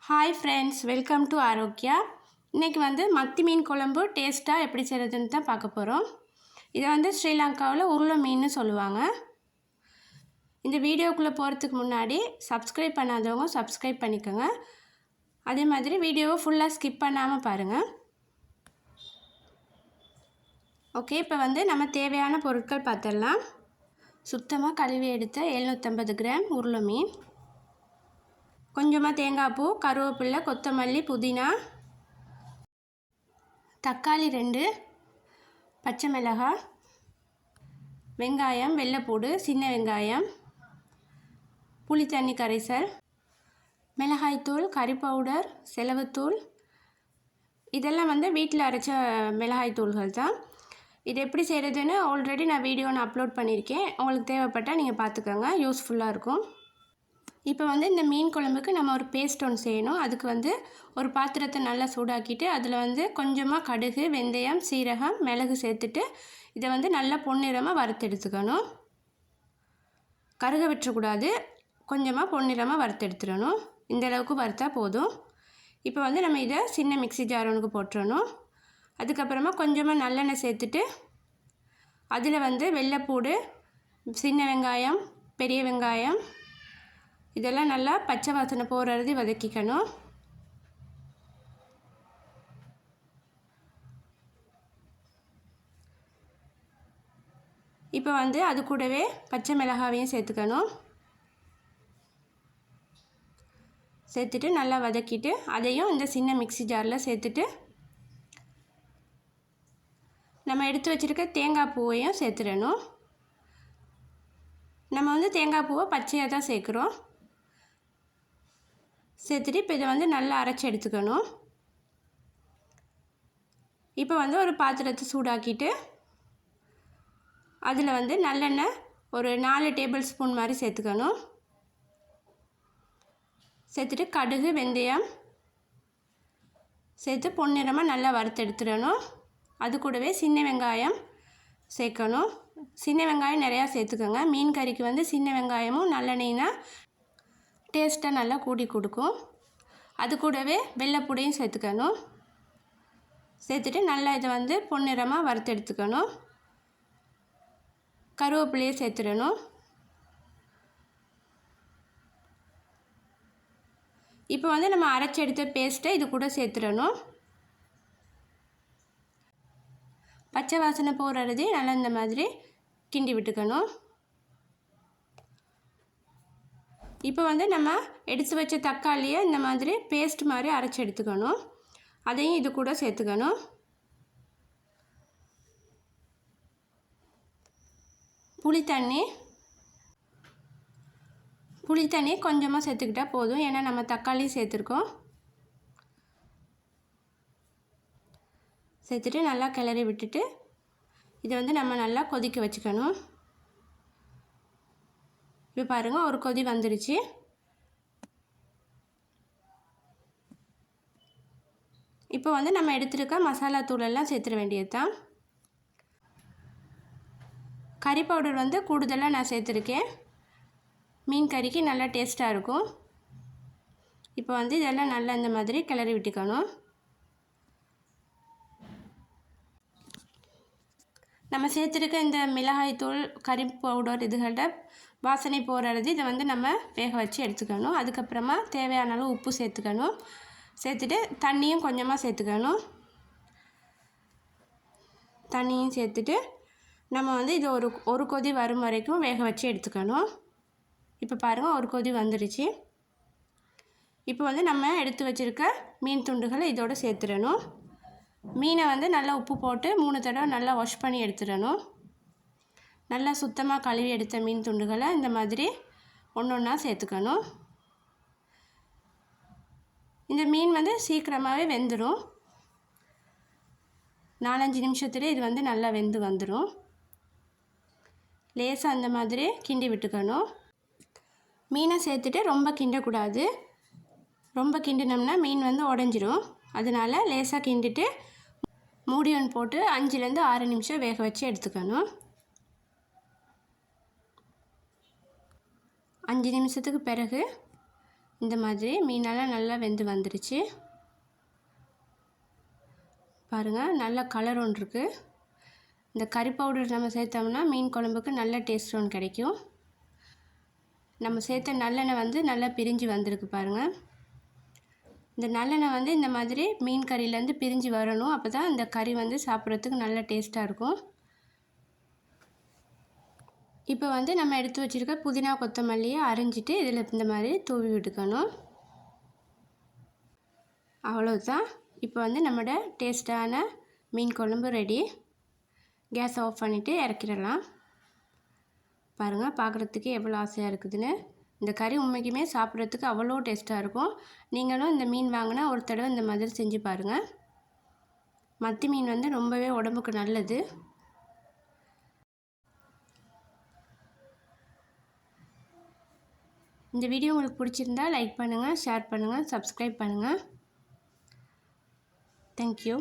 Hi friends, welcome to Aarokya. இன்றைக்கி மத்தி மீன் குழம்பு டேஸ்ட்டாக எப்படி செய்கிறதுன்னு தான் பார்க்க போகிறோம். இதை ஸ்ரீலங்காவில் உருளை மீன் சொல்லுவாங்க. இந்த வீடியோக்குள்ளே போகிறதுக்கு முன்னாடி சப்ஸ்கிரைப் பண்ணாதவங்க சப்ஸ்கிரைப் பண்ணிக்கோங்க. அதே மாதிரி வீடியோவை ஃபுல்லாக ஸ்கிப் பண்ணாமல் பாருங்கள். ஓகே, இப்போ நம்ம தேவையான பொருட்கள் பார்த்துடலாம். சுத்தமாக கழுவி எடுத்த 750 கிராம் உருளை மீன், கொஞ்சமாக தேங்காய் பூ, கருவேப்பிலை, கொத்தமல்லி, புதினா, தக்காளி 2, பச்சை மிளகாய், வெங்காயம், வெள்ளைப்பூடு, சின்ன வெங்காயம், புளி தண்ணி கரைசல், மிளகாய்த்தூள், கறி பவுடர், செலவுத்தூள். இதெல்லாம் வீட்டில் அரைச்ச மிளகாய் தூள்கள் தான். இது எப்படி செய்கிறதுன்னு ஆல்ரெடி நான் வீடியோ அப்லோட் பண்ணியிருக்கேன். உங்களுக்கு தேவைப்பட்டால் நீங்கள் பார்த்துக்கோங்க, யூஸ்ஃபுல்லாக இருக்கும். இப்போ இந்த மீன் குழம்புக்கு நம்ம ஒரு பேஸ்ட் ஒன்று செய்யணும். அதுக்கு ஒரு பாத்திரத்தை நல்லா சூடாக்கிட்டு அதில் கொஞ்சமாக கடுகு, வெந்தயம், சீரகம், மிளகு சேர்த்துட்டு இதை நல்லா பொன்னிறமாக வறுத்தெடுத்துக்கணும். கருக விட்டுறக்கூடாது, கொஞ்சமாக பொன்னிறமாக வறுத்தெடுத்துடணும். இந்த அளவுக்கு வறுத்தா போதும். இப்போ நம்ம இதை சின்ன மிக்ஸி ஜார் ஒன்றுக்கு போட்டுறணும். அதுக்கப்புறமா கொஞ்சமாக நல்லெண்ணெய் சேர்த்துட்டு அதில் வெள்ளைப்பூடு, சின்ன வெங்காயம், பெரிய வெங்காயம் இதெல்லாம் நல்லா பச்சை வாசனை போகிறது வதக்கிக்கணும். இப்போ அது கூடவே பச்சை மிளகாவையும் சேர்த்துக்கணும். சேர்த்துட்டு நல்லா வதக்கிட்டு அதையும் இந்த சின்ன மிக்ஸி ஜாரில் சேர்த்துட்டு நம்ம எடுத்து வச்சுருக்க தேங்காய் பூவையும் சேர்த்துடணும். நம்ம தேங்காய் பூவை பச்சையாக தான் சேர்க்குறோம். சேர்த்துட்டு இப்போ இதை நல்லா அரைச்சி எடுத்துக்கணும். இப்போ ஒரு பாத்திரத்தை சூடாக்கிட்டு அதில் நல்லெண்ணெய் ஒரு 4 டேபிள் ஸ்பூன் மாதிரி சேர்த்துக்கணும். சேர்த்துட்டு கடுகு, வெந்தயம் சேர்த்து பொன்னிறமாக நல்லா வறுத்தெடுத்துடணும். அது கூடவே சின்ன வெங்காயம் சேர்க்கணும். சின்ன வெங்காயம் நிறையா சேர்த்துக்கோங்க. மீன் கறிக்கு சின்ன வெங்காயமும் நல்லெண்ணெய்னா டேஸ்ட்டாக நல்லா கூடி கொடுக்கும். அது கூடவே வெள்ளைப்பூடையும் சேர்த்துக்கணும். சேர்த்துட்டு நல்லா இதை பொன்னிறமாக வறுத்தெடுத்துக்கணும். கருவேப்பிலையை சேர்த்துடணும். இப்போ நம்ம அரைச்சி எடுத்த பேஸ்ட்டை இது கூட சேர்த்துடணும். பச்சை வாசனை போகிறது நல்லா இந்த மாதிரி கிண்டி விட்டுக்கணும். இப்போ நம்ம எடுத்து வச்ச தக்காளியை இந்த மாதிரி பேஸ்ட் மாதிரி அரைச்சி எடுத்துக்கணும். அதையும் இது கூட சேர்த்துக்கணும். புளி தண்ணி கொஞ்சமாக சேர்த்துக்கிட்டால் போதும், ஏன்னா நம்ம தக்காளி சேர்த்துருக்கோம். சேர்த்துட்டு நல்லா கிளறி விட்டுட்டு இதை நம்ம நல்லா கொதிக்க வச்சுக்கணும். இப்போ பாருங்கள், ஒரு கொதி வந்துடுச்சு. இப்போ நம்ம எடுத்துருக்க மசாலா தூளெல்லாம் சேர்த்துட வேண்டியது தான். கறி பவுடர் கூடுதலாக நான் சேர்த்துருக்கேன். மீன் கறிக்கு நல்லா டேஸ்ட்டாக இருக்கும். இப்போ இதெல்லாம் நல்லா இந்த மாதிரி கிளறி விட்டுக்கணும். நம்ம சேர்த்துருக்க இந்த மிளகாய்த்தூள், கறி பவுடர் இதுகள்கிட்ட வாசனை போகிறது இதை நம்ம வேக வச்சு எடுத்துக்கணும். அதுக்கப்புறமா தேவையான அளவு உப்பு சேர்த்துக்கணும். சேர்த்துட்டு தண்ணியும் கொஞ்சமாக சேர்த்துக்கணும். தண்ணியும் சேர்த்துட்டு நம்ம இது ஒரு கொதி வரும் வரைக்கும் வேக வச்சு எடுத்துக்கணும். இப்போ பாருங்கள், ஒரு கொதி வந்துடுச்சு. இப்போ நம்ம எடுத்து வச்சுருக்க மீன் துண்டுகளை இதோடு சேர்த்துடணும். மீனை நல்லா உப்பு போட்டு 3 தடவை நல்லா வாஷ் பண்ணி எடுத்துடணும். நல்லா சுத்தமாக கழுவி எடுத்த மீன் துண்டுகளை இந்த மாதிரி ஒன்றா சேர்த்துக்கணும். இந்த மீன் சீக்கிரமாகவே வெந்துடும். 4-5 நிமிஷத்துலேயே இது நல்லா வெந்து வந்துடும். லேசாக அந்த மாதிரி கிண்டி விட்டுக்கணும். மீனை சேர்த்துட்டு ரொம்ப கிண்டக்கூடாது. ரொம்ப கிண்டினோம்னா மீன் உடஞ்சிரும். அதனால் லேசாக கிண்டிட்டு மூடி ஒன்று போட்டு 5லேருந்து 6 நிமிஷம் வேக வச்சு எடுத்துக்கணும். 5 நிமிஷத்துக்கு பிறகு இந்த மாதிரி மீனெல்லாம் நல்லா வெந்து வந்துருச்சு பாருங்கள். நல்ல கலர் ஒன்று இருக்குது. இந்த கறி பவுடர் நம்ம சேர்த்தோம்னா மீன் குழம்புக்கு நல்ல டேஸ்ட் ஒன்று கிடைக்கும். நம்ம சேர்த்த நல்லெண்ணெய் வந்து நல்லா பிரிஞ்சு வந்திருக்கு பாருங்கள். இந்த நல்லெண்ணெய் வந்து இந்த மாதிரி மீன் கறியிலேருந்து பிரிஞ்சு வரணும். அப்போ தான் இந்த கறி வந்து சாப்பிட்றதுக்கு நல்ல டேஸ்ட்டாக இருக்கும். இப்போ வந்து நம்ம எடுத்து வச்சுருக்க புதினா கொத்தமல்லியை அரிஞ்சிட்டு இதில் இந்த மாதிரி தூவி விட்டுக்கணும். அவ்வளோதான். இப்போ வந்து நம்மளோட டேஸ்ட்டான மீன் குழம்பு ரெடி. கேஸ் ஆஃப் பண்ணிவிட்டு இறக்கிடலாம். பாருங்கள், பார்க்குறதுக்கு எவ்வளோ ஆசையாக இருக்குதுன்னு. இந்த கறி உண்மைக்குமே சாப்பிட்றதுக்கு அவ்வளோ டேஸ்ட்டாக இருக்கும். நீங்களும் இந்த மீன் வாங்கினா ஒரு தடவை இந்த மாதிரி செஞ்சு பாருங்கள். மத்தி மீன் வந்து ரொம்பவே உடம்புக்கு நல்லது. இந்த வீடியோ உங்களுக்கு பிடிச்சிருந்தா லைக் பண்ணுங்கள், ஷேர் பண்ணுங்கள், சப்ஸ்கிரைப் பண்ணுங்கள். தேங்க்யூ.